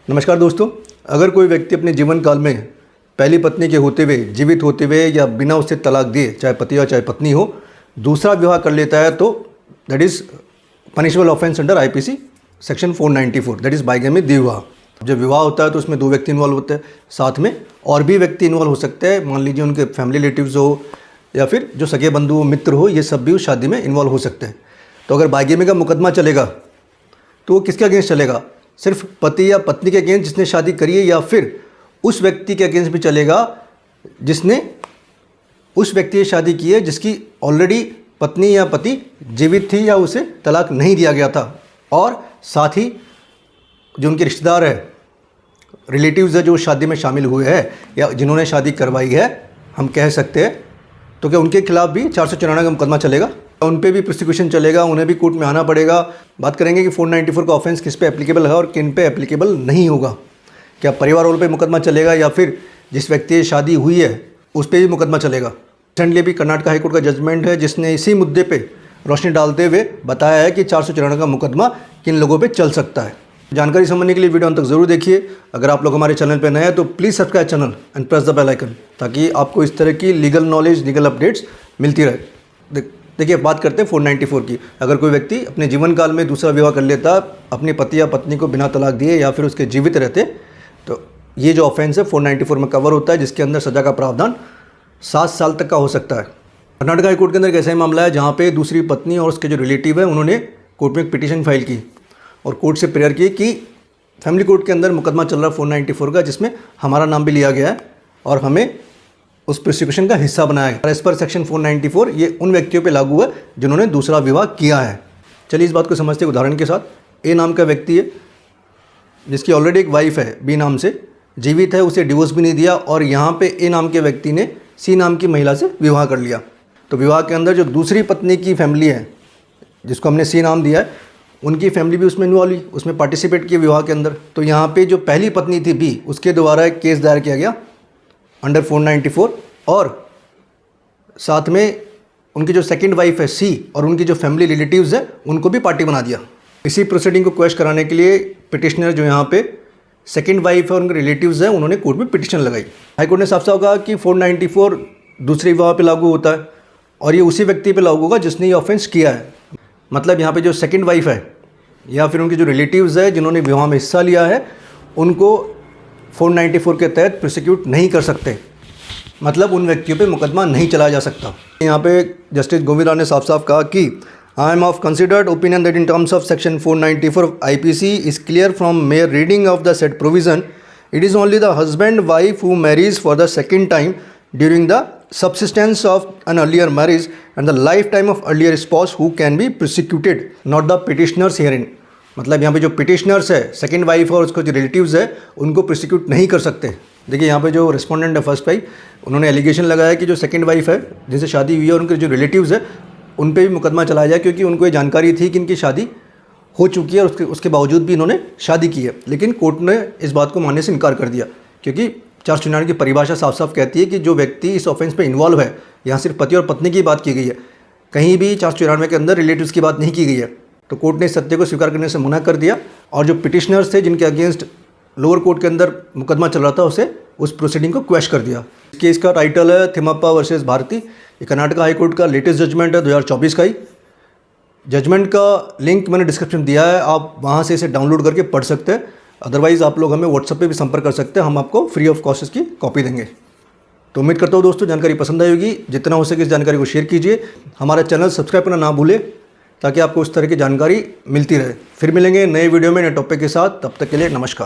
नमस्कार दोस्तों, अगर कोई व्यक्ति अपने जीवन काल में पहली पत्नी के होते हुए, जीवित होते हुए या बिना उससे तलाक दिए, चाहे पति हो चाहे पत्नी हो, दूसरा विवाह कर लेता है तो that is punishable offence under IPC section 494, that is bigamy द्विविवाह। जब विवाह होता है तो उसमें 2 व्यक्ति इन्वॉल्व होते हैं, साथ में और भी व्यक्ति इन्वॉल्व हो सकते हैं। मान लीजिए उनके फैमिली रिलेटिव्स हो या फिर जो सगे बंधु मित्र हो, ये सब भी उस शादी में इन्वॉल्व हो सकते हैं। तो अगर बाइगेमी का मुकदमा चलेगा तो वो किसके अगेंस्ट चलेगा? सिर्फ पति या पत्नी के अगेंस्ट जिसने शादी करी है, या फिर उस व्यक्ति के अगेंस्ट भी चलेगा जिसने उस व्यक्ति से शादी की है जिसकी ऑलरेडी पत्नी या पति जीवित थी या उसे तलाक नहीं दिया गया था, और साथ ही जो उनके रिश्तेदार है, रिलेटिव्स है जो शादी में शामिल हुए हैं या जिन्होंने शादी करवाई है, हम कह सकते हैं। तो क्या उनके खिलाफ भी 494 का मुकदमा चलेगा? उन पे भी प्रोसिक्यूशन चलेगा, उन्हें भी कोर्ट में आना पड़ेगा। बात करेंगे कि 494 का ऑफेंस किस पे एप्लीकेबल है और किन पे एप्लीकेबल नहीं होगा। क्या परिवार वालों पे मुकदमा चलेगा या फिर जिस व्यक्ति से शादी हुई है उस पर भी मुकदमा चलेगा? रिसेंटली भी कर्नाटक हाईकोर्ट का जजमेंट है जिसने इसी मुद्दे पे रोशनी डालते हुए बताया है कि 494 का मुकदमा किन लोगों पे चल सकता है। जानकारी समझने के लिए वीडियो अंत तक जरूर देखिए। अगर आप लोग हमारे चैनल पर नए हैं तो please subscribe channel and press the bell icon, ताकि आपको इस तरह की लीगल नॉलेज, लीगल अपडेट्स मिलती रहे। देखिए, बात करते हैं 494 की। अगर कोई व्यक्ति अपने जीवन काल में दूसरा विवाह कर लेता अपने पति या पत्नी को बिना तलाक दिए या फिर उसके जीवित रहते, तो ये जो ऑफेंस है 494 में कवर होता है, जिसके अंदर सज़ा का प्रावधान 7 साल तक का हो सकता है। कर्नाटक हाई कोर्ट के अंदर एक ऐसा ही मामला है जहाँ पे दूसरी पत्नी और उसके जो रिलेटिव है उन्होंने कोर्ट में एक पिटीशन फाइल की और कोर्ट से प्रेयर की कि फैमिली कोर्ट के अंदर मुकदमा चल रहा है 494 का, जिसमें हमारा नाम भी लिया गया है और हमें उस प्रोसिक्यूशन का हिस्सा बनाया गया। एज पर सेक्शन 494 ये उन व्यक्तियों पे लागू है जिन्होंने दूसरा विवाह किया है। चलिए इस बात को समझते हैं उदाहरण के साथ। ए नाम का व्यक्ति है जिसकी ऑलरेडी एक वाइफ है, बी नाम से जीवित है, उसे डिवोर्स भी नहीं दिया, और यहाँ पे ए नाम के व्यक्ति ने सी नाम की महिला से विवाह कर लिया। तो विवाह के अंदर जो दूसरी पत्नी की फैमिली है जिसको हमने सी नाम दिया है, उनकी फैमिली भी उसमें इन्वॉल्व हुई, उसमें पार्टिसिपेट किया विवाह के अंदर। तो यहाँ पे जो पहली पत्नी थी बी, उसके द्वारा एक केस दायर किया गया अंडर 494, और साथ में उनकी जो सेकंड वाइफ है सी और उनकी जो फैमिली रिलेटिव्स है उनको भी पार्टी बना दिया। इसी प्रोसीडिंग को क्वेश कराने के लिए पिटिशनर जो यहाँ पे सेकंड वाइफ है, उनके रिलेटिव्स हैं, उन्होंने कोर्ट में पिटिशन लगाई। हाईकोर्ट ने साफ साफ कहा कि 494 दूसरे विवाह पे लागू होता है और ये उसी व्यक्ति पे लागू होगा जिसने ये ऑफेंस किया है। मतलब यहाँ पे जो सेकंड वाइफ है या फिर उनके जो रिलेटिव्स है जिन्होंने विवाह में हिस्सा लिया है, उनको 494 के तहत प्रोसिक्यूट नहीं कर सकते, मतलब उन व्यक्तियों पे मुकदमा नहीं चलाया जा सकता। यहाँ पे जस्टिस गोविंद राव ने साफ साफ कहा कि I am of considered opinion that in terms of section 494 IPC is clear from mere reading of the said provision, it is only the husband wife who marries for the second time during the subsistence of an earlier marriage and the lifetime of earlier spouse who can be prosecuted, not the petitioners herein। मतलब यहाँ पे जो petitioners है, second wife और उसको जो relatives है, उनको प्रोसिक्यूट नहीं कर सकते। देखिए यहाँ पे जो रिस्पोंडेंट है फर्स्ट भाई, उन्होंने एलिगेशन लगाया कि जो सेकंड वाइफ है जिनसे शादी हुई है और उनके जो रिलेटिव्स है उन पे भी मुकदमा चलाया जाए, क्योंकि उनको ये जानकारी थी कि इनकी शादी हो चुकी है और उसके बावजूद भी इन्होंने शादी की है। लेकिन कोर्ट ने इस बात को मानने से इनकार कर दिया, क्योंकि 494 की परिभाषा साफ साफ कहती है कि जो व्यक्ति इस ऑफेंस पे इन्वॉल्व है, यहाँ सिर्फ पति और पत्नी की बात की गई है, कहीं भी 494 के अंदर रिलेटिव्स की बात नहीं की गई है। तो कोर्ट ने इस सत्य को स्वीकार करने से मना कर दिया, और जो पिटिशनर्स थे जिनके अगेंस्ट लोअर कोर्ट के अंदर मुकदमा चल रहा था, उसे उस प्रोसीडिंग को क्वेश कर दिया। इस केस का टाइटल है थिमप्पा वर्सेस भारती। ये कर्नाटक हाई कोर्ट का लेटेस्ट जजमेंट है 2024 का ही। जजमेंट का लिंक मैंने डिस्क्रिप्शन दिया है, आप वहाँ से इसे डाउनलोड करके पढ़ सकते हैं। अदरवाइज़ आप लोग हमें व्हाट्सएप पे भी संपर्क कर सकते हैं, हम आपको फ्री ऑफ कॉस्ट इसकी कॉपी देंगे। तो उम्मीद करता हूँ दोस्तों जानकारी पसंद आई होगी। जितना हो सके इस जानकारी को शेयर कीजिए, हमारा चैनल सब्सक्राइब करना ना भूलें, ताकि आपको इस तरह की जानकारी मिलती रहे। फिर मिलेंगे नए वीडियो में नए टॉपिक के साथ, तब तक के लिए नमस्कार।